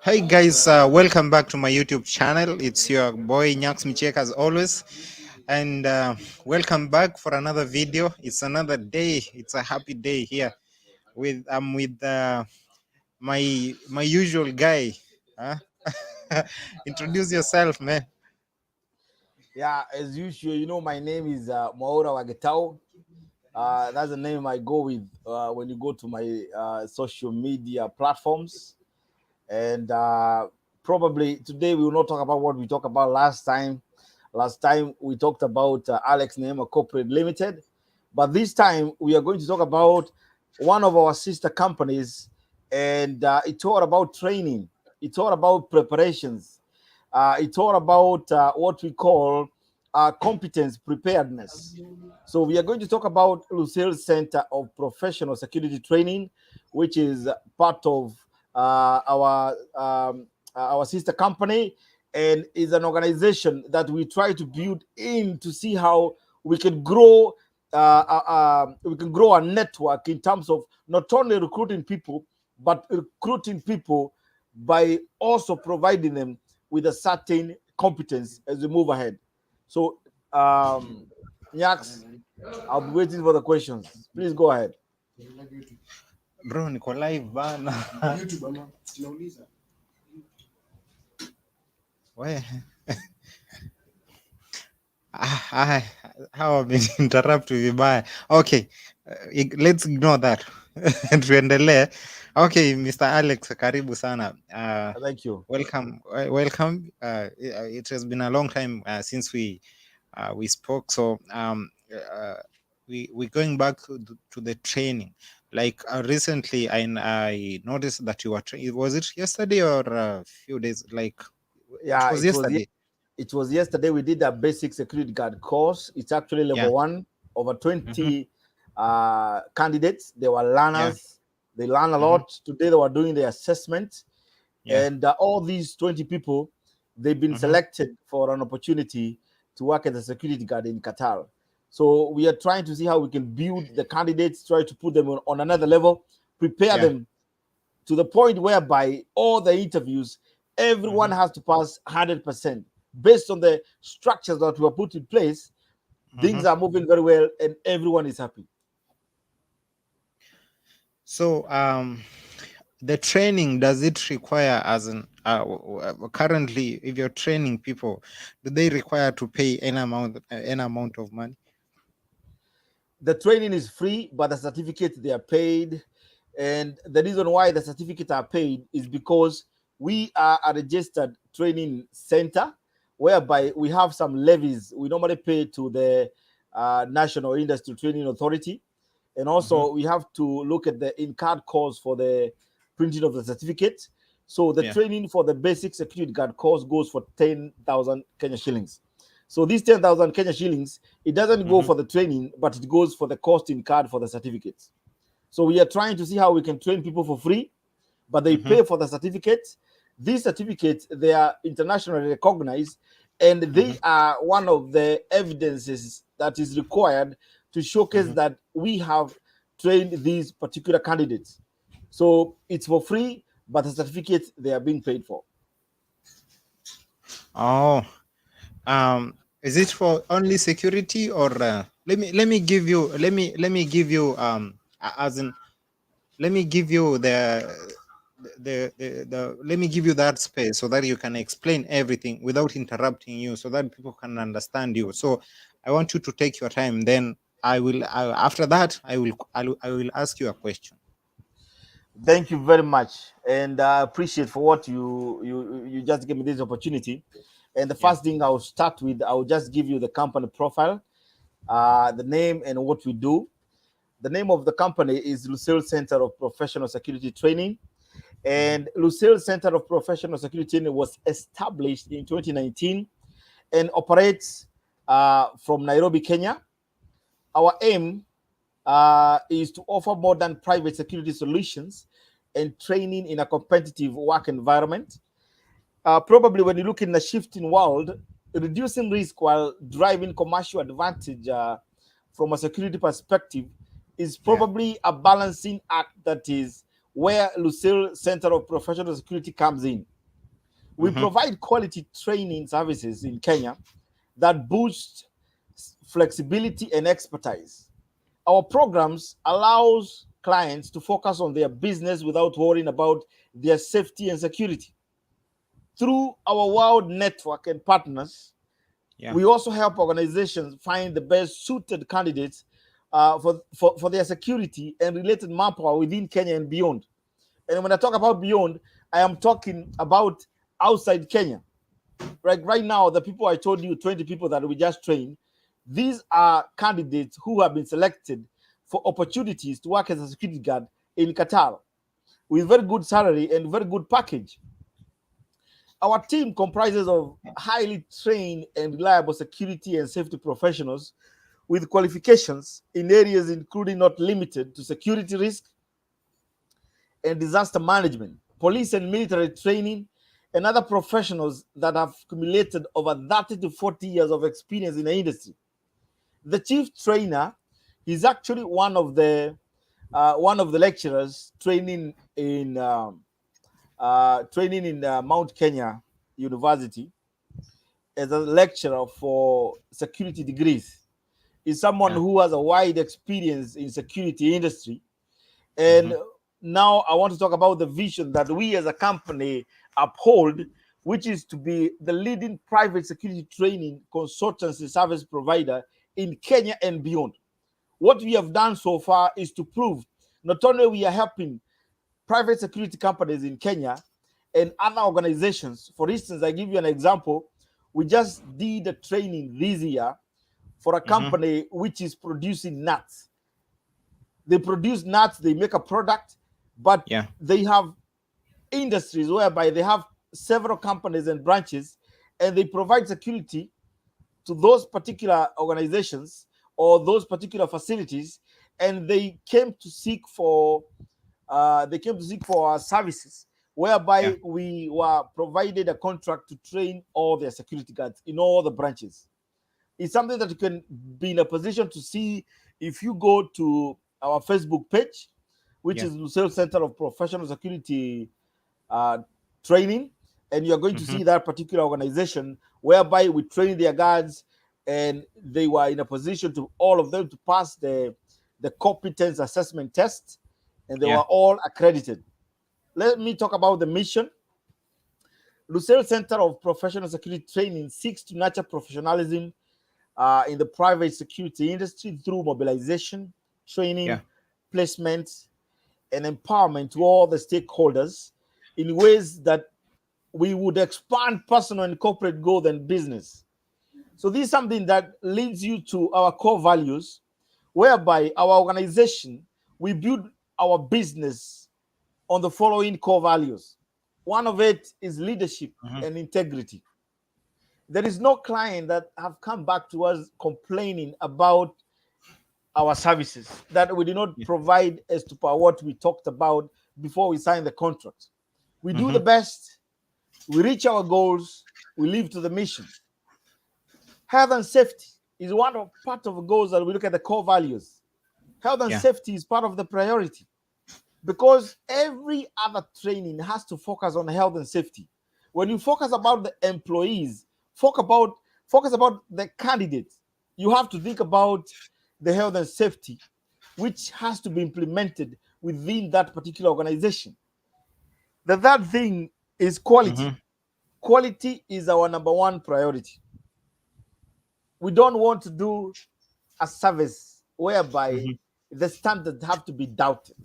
Hey guys, welcome back to my YouTube channel. It's your boy Nyaksmichieka as always, and welcome back for another video. It's another day. It's a happy day here. I'm with my usual guy. Huh? Introduce yourself, man. Yeah, as usual, my name is Maura Wagetao. That's the name I go with when you go to my social media platforms. And probably today we will not talk about what we talked about last time. Last time we talked about Alex Nema Corporate Limited. But this time we are going to talk about one of our sister companies. And it's all about training, it's all about preparations, it's all about what we call competence preparedness. So we are going to talk about Lusail Centre of Professional Security Training, which is part of our sister company, and is an organization that we try to build in to see how we can grow. We can grow our network in terms of not only recruiting people, but recruiting people by also providing them with a certain competence as we move ahead. So, Nyaks, I'll be waiting for the questions. Please go ahead. Bro, niko live bana. Where? How I've been interrupted vibaya. Okay, let's ignore that. Tuendelee. Okay, Mr. Alex, karibu sana. Thank you. Welcome. It has been a long time since we spoke. So we're going back to the training. Like recently, I noticed that you were. Was it yesterday or a few days? Like it Yeah, was yesterday. it was yesterday we did a basic security guard course. It's actually Yeah. level one. Over Mm-hmm. 20 candidates. They were Yeah. learners. They learn a Mm-hmm. lot. Today they were doing the assessment, Yeah. and all these 20 people, they've been Mm-hmm. selected for an opportunity to work as a security guard in Qatar. So we are trying to see how we can build the candidates, try to put them on another level, prepare Yeah. them to the point whereby all the interviews, everyone Mm-hmm. has to pass 100% based on the structures that were put in place. Mm-hmm. Things are moving very well, and everyone is happy. So the training, does it require as an currently, if you're training people, do they require to pay any amount of money? The training is free, but the certificates they are paid. And the reason why the certificates are paid is because we are a registered training center, whereby we have some levies we normally pay to the National Industry Training Authority. And Mm-hmm. also, we have to look at the in card course for the printing of the certificate. So, the Yeah. training for the basic security guard course goes for 10,000 Kenya shillings. So, these 10,000 Kenya shillings, it doesn't go Mm-hmm. for the training, but it goes for the cost in card for the certificates. So we are trying to see how we can train people for free, but they Mm-hmm. pay for the certificates. These certificates, they are internationally recognized, and Mm-hmm. they are one of the evidences that is required to showcase Mm-hmm. that we have trained these particular candidates. So it's for free, but the certificates they are being paid for. Oh, is it for only security, or let me give you as in, let me give you the let me give you that space so that you can explain everything without interrupting you, so that people can understand you. So I want you to take your time, then after that I will ask you a question. Thank you very much, and I appreciate for what you just gave me this opportunity. And the Yeah. first thing I'll start with, I'll just give you the company profile, the name, and what we do. The name of the company is Lusail Centre of Professional Security Training, Mm-hmm. and Lusail Centre of Professional Security Training was established in 2019 and operates from Nairobi, Kenya. Our aim is to offer modern private security solutions and training in a competitive work environment. Probably when you look in the shifting world, reducing risk while driving commercial advantage from a security perspective is Yeah. probably a balancing act that is where Lucille Center of Professional Security comes in. We provide quality training services in Kenya that boost flexibility and expertise. Our programs allows clients to focus on their business without worrying about their safety and security. Through our world network and partners, we also help organizations find the best suited candidates for their security and related manpower within Kenya and beyond. And when I talk about beyond, I am talking about outside Kenya. Right now, the people I told you, 20 people that we just trained, these are candidates who have been selected for opportunities to work as a security guard in Qatar with very good salary and very good package. Our team comprises of highly trained and reliable security and safety professionals with qualifications in areas including not limited to security risk and disaster management, police and military training, and other professionals that have accumulated over 30 to 40 years of experience in the industry. The chief trainer is actually one of the lecturers training in Mount Kenya University as a lecturer for security degrees. Is someone who has a wide experience in security industry. And now I want to talk about the vision that we as a company uphold, which is to be the leading private security training consultancy service provider in Kenya and beyond. What we have done so far is to prove not only we are helping private security companies in Kenya and other organizations. For instance, I give you an example. We just did a training this year for a company which is producing nuts. They produce nuts, they make a product, but they have industries whereby they have several companies and branches, and they provide security to those particular organizations or those particular facilities, and they came to seek for our services, whereby we were provided a contract to train all their security guards in all the branches. It's something that you can be in a position to see if you go to our Facebook page, which is Lusail Centre of Professional Security Training, and you're going to see that particular organization whereby we train their guards, and they were in a position to all of them to pass the competence assessment test, and they were all accredited. Let me talk about the mission. Lusail Centre of Professional Security Training seeks to nurture professionalism in the private security industry through mobilization, training, placement, and empowerment to all the stakeholders in ways that we would expand personal and corporate growth and business. So this is something that leads you to our core values, whereby our organization, we build our business on the following core values. One of it is leadership and integrity. There is no client that have come back to us complaining about our services, that we did not provide as to what we talked about before we signed the contract. We do the best, we reach our goals, we live to the mission. Health and safety is part of the goals that we look at the core values. Health and safety is part of the priority, because every other training has to focus on health and safety. When you focus about the employees, focus about the candidates, you have to think about the health and safety, which has to be implemented within that particular organization. The third thing is quality. Quality is our number one priority. We don't want to do a service whereby the standards have to be doubted.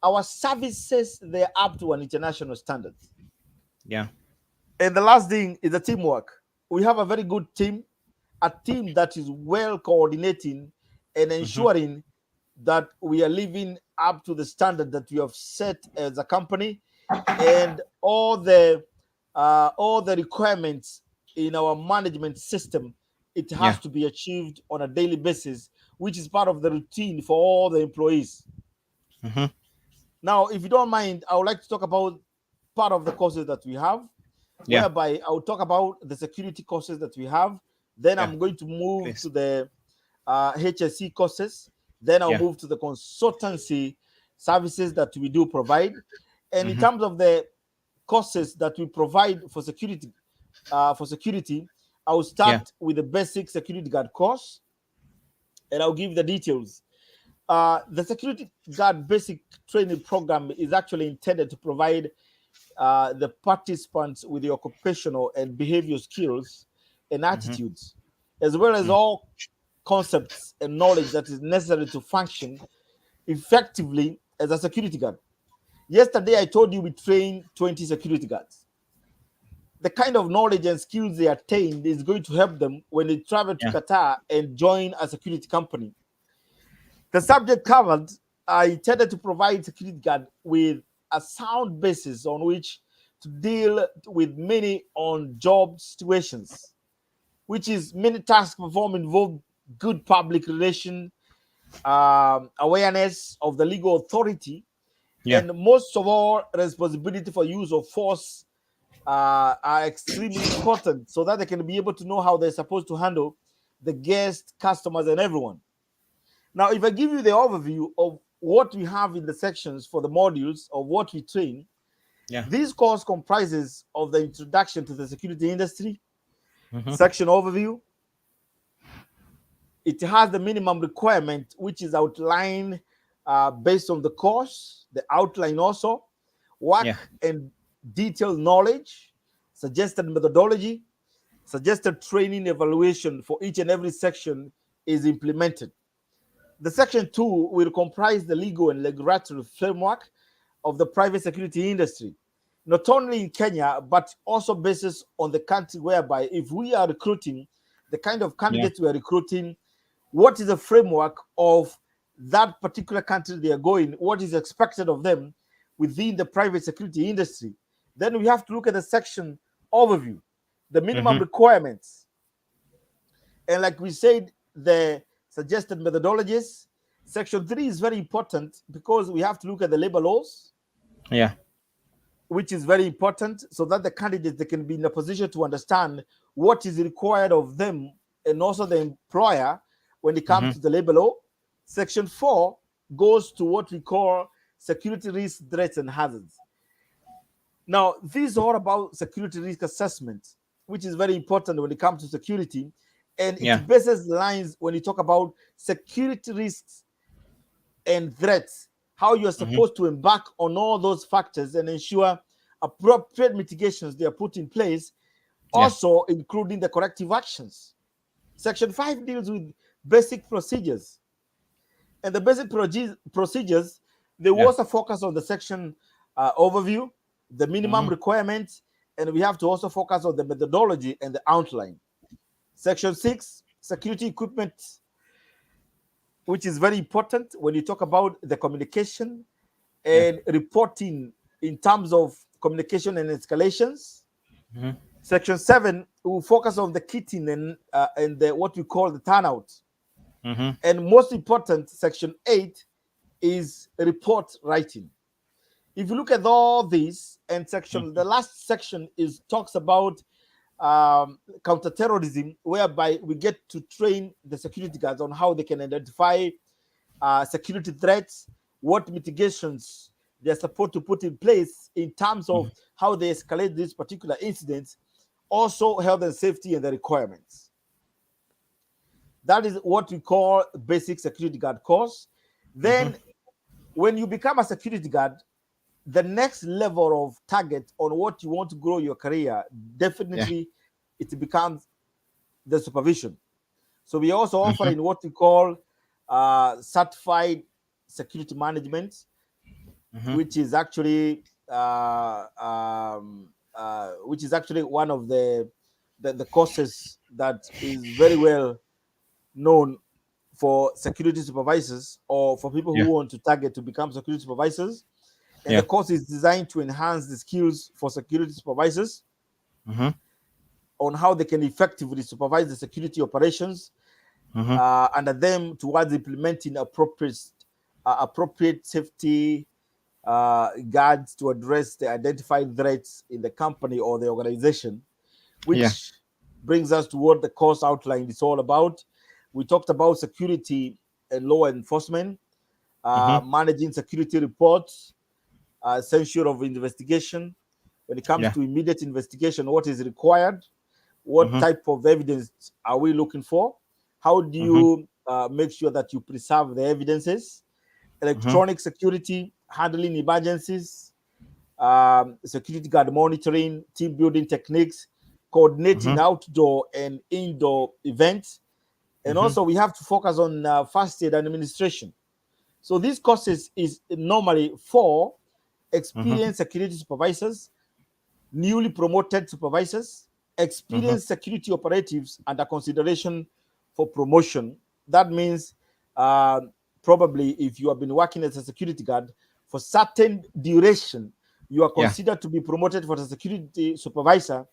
Our services, they're up to an international standard. And the last thing is the teamwork. We have a very good team, a team that is well coordinating and ensuring that we are living up to the standard that we have set as a company, and all the requirements in our management system, it has to be achieved on a daily basis, which is part of the routine for all the employees. Now, if you don't mind, I would like to talk about part of the courses that we have, whereby I will talk about the security courses that we have. Then I'm going to move to the HSC courses. Then I'll move to the consultancy services that we do provide. And in terms of the courses that we provide for security. I will Yeah. start with the basic security guard course, and I'll give the details. The security guard basic training program is actually intended to provide the participants with the occupational and behavior skills and attitudes, as well as all concepts and knowledge that is necessary to function effectively as a security guard. Yesterday, I told you we trained 20 security guards. The kind of knowledge and skills they attained is going to help them when they travel to Yeah. Qatar and join a security company. The subject covered, I intended to provide security guard with a sound basis on which to deal with many on-job situations, which is many tasks performed involve good public relation, awareness of the legal authority, Yeah. and most of all, responsibility for use of force are extremely important so that they can be able to know how they're supposed to handle the guests, customers, and everyone. Now, if I give you the overview of what we have in the sections for the modules of what we train, Yeah. this course comprises of the introduction to the security industry, Mm-hmm. section overview. It has the minimum requirement, which is outlined based on the course, the outline also, Yeah. work and detailed knowledge, suggested methodology, suggested training evaluation for each and every section is implemented. The section 2 will comprise the legal and regulatory framework of the private security industry, not only in Kenya, but also basis on the country, whereby if we are recruiting the kind of Yeah. candidates we are recruiting, what is the framework of that particular country they are going, what is expected of them within the private security industry. Then we have to look at the section overview, the minimum Mm-hmm. requirements. And like we said, the suggested methodologies. Section 3 is very important because we have to look at the labor laws, Yeah. which is very important so that the candidates they can be in a position to understand what is required of them and also the employer when it comes Mm-hmm. to the labor law. Section 4 goes to what we call security risk, threats, and hazards. Now, this is all about security risk assessment, which is very important when it comes to security. And Yeah. it bases lines when you talk about security risks and threats, how you are Mm-hmm. supposed to embark on all those factors and ensure appropriate mitigations they are put in place, Yeah. also including the corrective actions. Section 5 deals with basic procedures. And the basic procedures, they Yeah. also focus on the section overview, the minimum Mm-hmm. requirements, and we have to also focus on the methodology and the outline. Section 6, security equipment, which is very important when you talk about the communication Yeah. and reporting in terms of communication and escalations. Mm-hmm. Section 7 will focus on the kitting and what we call the turnout. Mm-hmm. And most important, section 8 is report writing. If you look at all these, and the last section is talks about counterterrorism, whereby we get to train the security guards on how they can identify security threats, what mitigations they're supposed to put in place in terms of how they escalate these particular incidents, also health and safety and the requirements. That is what we call basic security guard course. Mm-hmm. Then, when you become a security guard, the next level of target on what you want to grow your career, Yeah. definitely it becomes the supervision. So we also offer Mm-hmm. in what we call certified security management, Mm-hmm. which is actually one of the courses that is very well known for security supervisors or for people who Yeah. want to target to become security supervisors. And the Yeah. course is designed to enhance the skills for security supervisors Mm-hmm. on how they can effectively supervise the security operations Mm-hmm. under them towards implementing appropriate safety guards to address the identified threats in the company or the organization, Yeah. which brings us to what the course outline is all about. We talked about security and law enforcement, Mm-hmm. managing security reports, censure of investigation, when it comes Yeah. to immediate investigation, what is required, what Mhm. type of evidence are we looking for, how do Mhm. you make sure that you preserve the evidences, Mhm. electronic security, handling emergencies, security guard monitoring, team building techniques, coordinating Mhm. outdoor and indoor events. And Mhm. also, we have to focus on first aid administration. So, these courses is normally for Mhm. experienced security supervisors, newly promoted supervisors, Mhm. experienced security operatives under consideration for promotion. That means uh, probably if you have been working as a security guard for certain duration, you are Yeah. considered to be promoted for a security supervisor.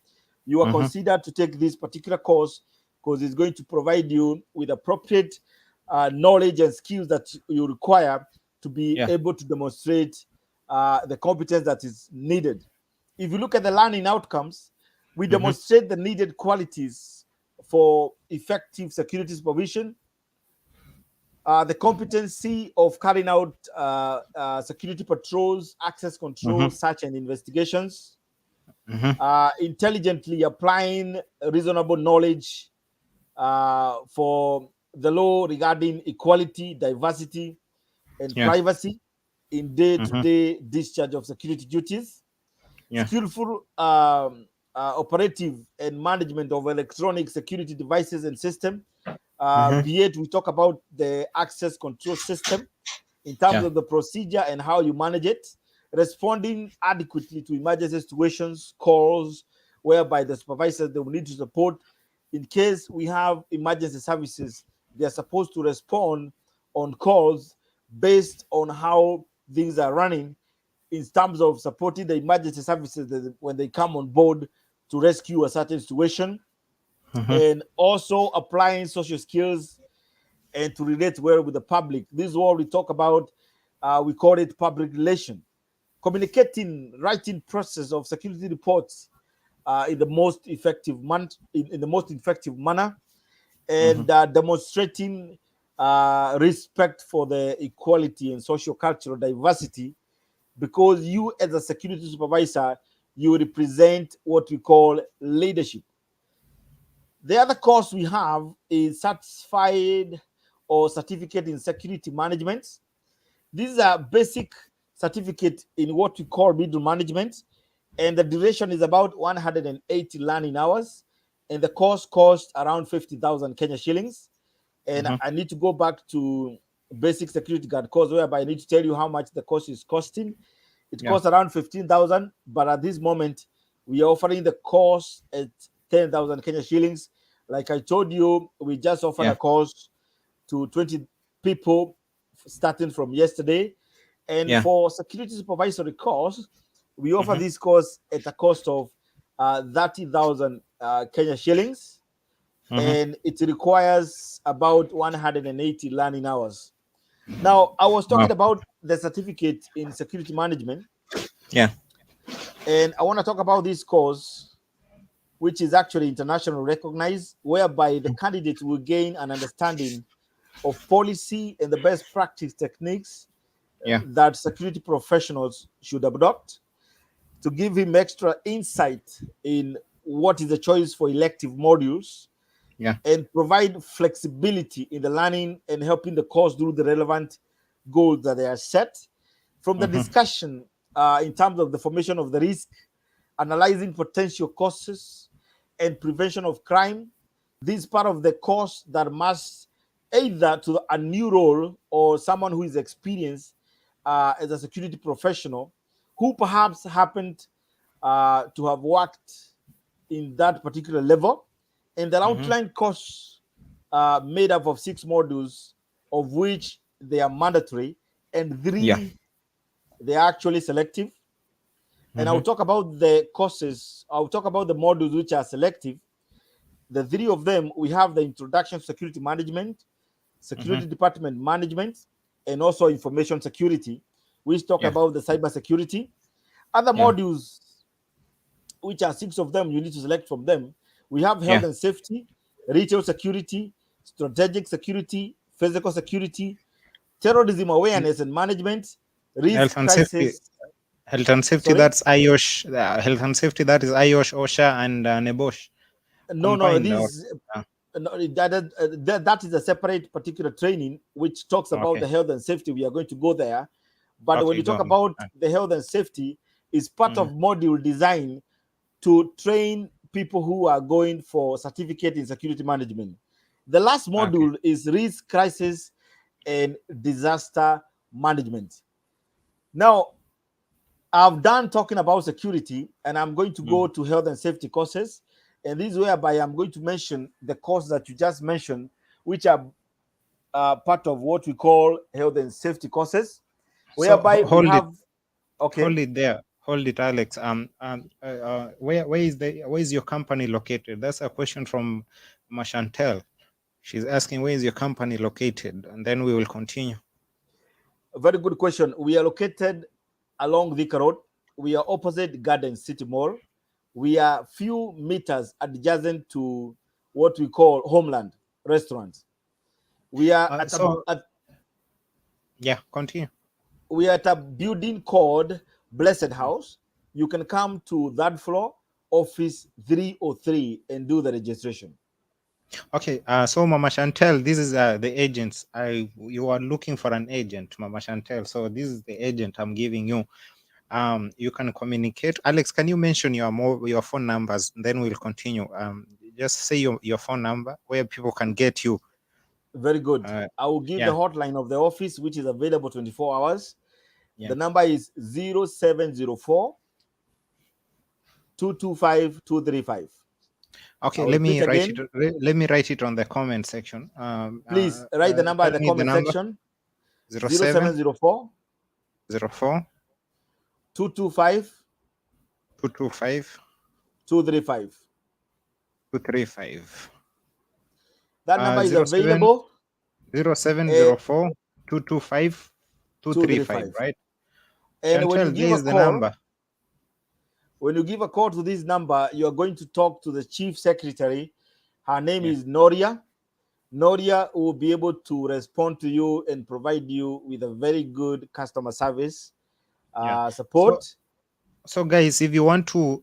You are Mhm. considered to take this particular course because it's going to provide you with appropriate knowledge and skills that you require to be Yeah. able to demonstrate the competence that is needed. If you look at the learning outcomes, we Mhm. demonstrate the needed qualities for effective security supervision, the competency of carrying out security patrols, access control, Mhm. search and investigations, Mhm. intelligently applying reasonable knowledge for the law regarding equality, diversity, and Yeah. privacy in day to Mhm. day discharge of security duties, Yeah. skillful operative and management of electronic security devices and system. Mhm. Be it we talk about the access control system in terms Yeah. of the procedure and how you manage it, responding adequately to emergency situations, calls, whereby the supervisors they will need to support. In case we have emergency services, they are supposed to respond on calls based on how things are running in terms of supporting the emergency services when they come on board to rescue a certain situation, Mhm. and also applying social skills and to relate well with the public. This is what we talk about. We call it public relation, communicating, writing process of security reports in the most effective in the most effective manner, Mhm. and demonstrating respect for the equality and social cultural diversity, because you as a security supervisor, you represent what we call leadership. The other course we have is certified or certificate in security management. These are basic certificate in what we call middle management, and the duration is about 180 learning hours, and the course costs around 50,000 Kenya shillings. And Mhm. I need to go back to basic security guard course, whereby I need to tell you how much the course is costing. It Yeah. costs around 15,000, but at this moment we are offering the course at 10,000 Kenya shillings. Like I told you, we just offered a Yeah. course to 20 people starting from yesterday. And Yeah. for security supervisory course, we offer Mhm. this course at a cost of 30,000 Kenya shillings, Mhm. and it requires about 180 learning hours. Now, I was Wow. talking about the certificate in security management, Yeah. and I want to talk about this course, which is actually internationally recognized, whereby the candidate will gain an understanding of policy and the best practice techniques Yeah. that security professionals should adopt to give him extra insight in what is the choice for elective modules, Yeah. and provide flexibility in the learning and helping the course do the relevant goals that they are set. From the Mhm. discussion in terms of the formation of the risk, analyzing potential causes, and prevention of crime, this is part of the course that must either to a new role or someone who is experienced as a security professional who perhaps happened to have worked in that particular level. And the Mhm. outline course made up of 6 modules, of which they are mandatory, and Yeah. 3 they are actually selective. And I'll Mhm. talk about the courses. I'll talk about the modules which are selective. The 3 of them, we have the introduction to security management, Mhm. security department management, and also information security, which talk Yeah. about the cyber security. Other Yeah. modules, which are 6 of them, you need to select from them. We have health Yeah. and safety, retail security, strategic security, physical security, terrorism awareness and management, Health risk and safety. crisis. Health and safety, Sorry? that's IOSH. Health and safety, that is IOSH, OSHA, and NEBOSH No. combined. Or, This uh, no, that is a separate particular training which talks about okay, the health and safety. We are going to go there, but when okay, you go talk on. about the health and safety, is part Mm, of module design to train people who are going for certificate in security management. The last okay. module is risk, crisis, and disaster management. Now, I've done talking about security, and I'm going to go Mm, to health and safety courses. And this is whereby I'm going to mention the course that you just mentioned, which are part of what we call health and safety courses, so whereby we hold it, have, okay, hold it there, hold it, Alex. Where is your company located? That's a question from Mashantel. She's asking where is your company located, and then we will continue. a very good question. We are located along Thika Road. We are opposite Garden City Mall. We are few meters adjacent to what we call Homeland Restaurant. We are at a, So at, yeah, continue. we are at a building called Blessed House. You can come to that floor, office 303, and do the registration. Okay, so Mama Chantel, this is the agents. You are looking for an agent, Mama Chantel. So this is the agent I'm giving you. You can communicate. Alex, can you mention your phone numbers? Then we'll continue. Just say your phone number where people can get you. Very good. Uh, I will give the yeah, hotline of the office, which is available 24 hours. yeah. The number is 0704 225 235. Okay, I'll let repeat me write it. again. Let me write it on the comment section. Please write the number Tell in the me the comment number: section. 07 0704 04 225 225 235. 235. That number is 07 available 0704 225 235, 235. right? And when you Chantel, there give a is the call, number. when you give a call to this number, you are going to talk to the chief secretary. Her name Yeah, is Noria. Noria will be able to respond to you and provide you with a very good customer service yeah. So, support. guys, if you want to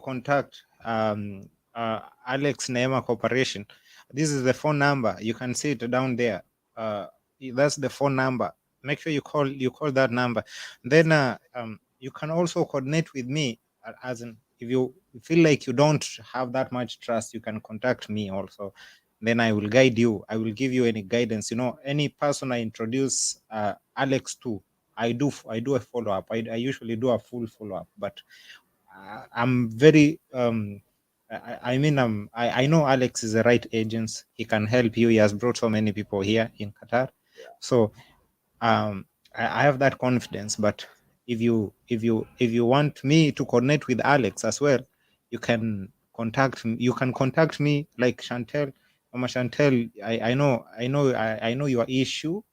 contact Alex Neema Corporation, this is the phone number. You can see it down there. Uh, that's the phone number. Make sure you call that number. Then you can also coordinate with me. As in, if you feel like you don't have that much trust, you can contact me also. Then I will guide you. I will give you any guidance. Any person I introduce Alex to, I do a follow up. I usually do a full follow up, but I'm very I know Alex is the right agent. He can help you. He has brought so many people here in Qatar, so I have that confidence. But if you want me to connect with Alex as well, you can contact me. You can contact me like Chantel, Mama Chantel. I know your issue.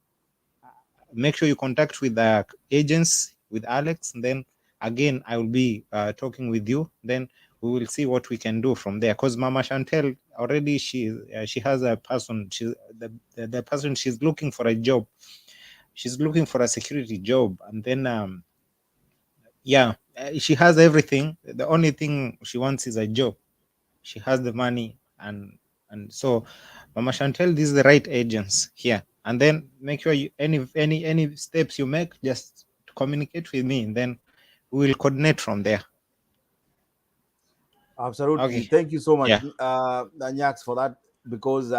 Make sure you contact with the agents with Alex, and then again I will be talking with you. Then we will see what we can do from there, because Mama Chantel already, she has a person. The person, she's looking for a job. She's looking for a security job, and then yeah, she has everything. The only thing she wants is a job. She has the money, and so Mama Chantel, this is the right agents here. And then make sure any steps you make, just communicate with me, and then we will coordinate from there. Absolutely. Okay. Thank you so much, Yeah. Nyaks, for that, because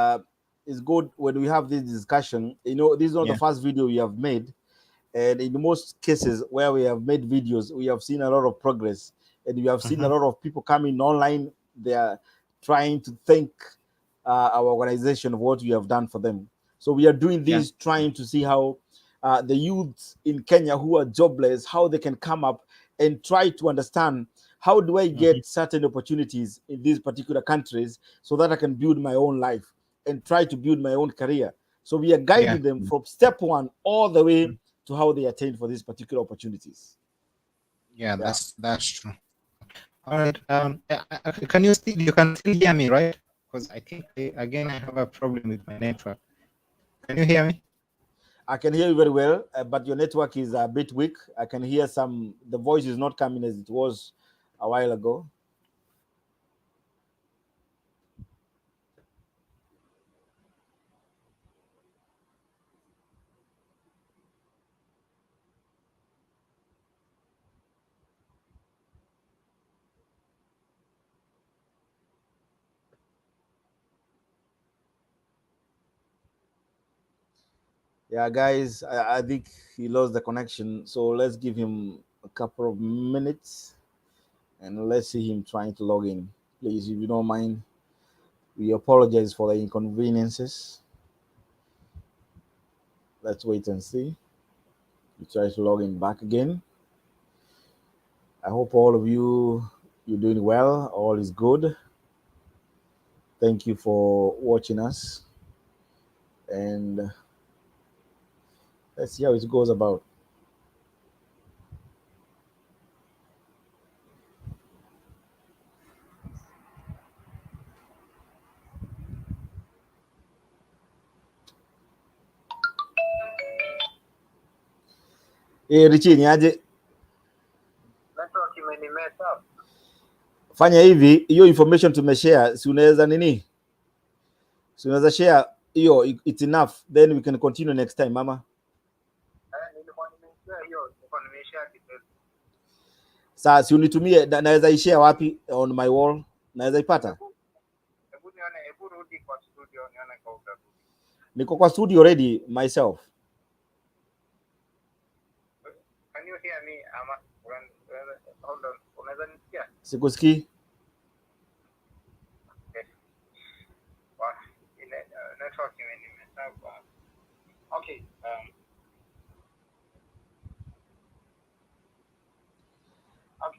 it's good when we have this discussion. This is not the Yeah. first video we have made. And in most cases where we have made videos, we have seen a lot of progress. And we have seen a Hmm. lot of people coming online. They are trying to thank our organization of what we have done for them. So we are doing Yeah. this, trying to see how the youths in Kenya who are jobless, how they can come up and try to understand how do I Hmm. get certain opportunities in these particular countries so that I can build my own life and try to build my own career. So we are Yeah. guiding them from step one all the way to how they attain for these particular opportunities. Yeah, Yeah. that's true. All right. You can still hear me, right? Because I think again I have a problem with my network. Can you hear me? I can hear you very well, but your network is a bit weak. I can hear the voice is not coming as it was a while ago. Yeah, guys, I think he lost the connection. So let's give him a couple of minutes and let's see him trying to log in. Please, if you don't mind, we apologize for the inconveniences. Let's wait and see. He tries to log in back again. I hope all of you're doing well. All is good. Thank you for watching us. And let's see how it goes about. Richie, niaje? Fanya hivi, hiyo information tumeshare, si unaweza nini? Si unaweza share hiyo, it's enough, then we can continue next time, mama. Sasa si unitumie, naweza ishare wapi on my wall? Naweza ipata? Niko kwa studio already myself. Can you hear me? Hold on. Unaweza nisikia? Sikusikii. Network imenimesabu. Okay.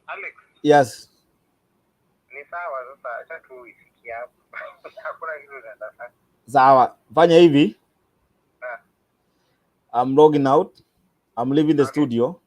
Alex. Yes. Ni sawa sasa, acha tu ifikie hapo. Hakuna kitu nataka. Sawa. Fanya hivi. I'm logging out. I'm leaving the studio.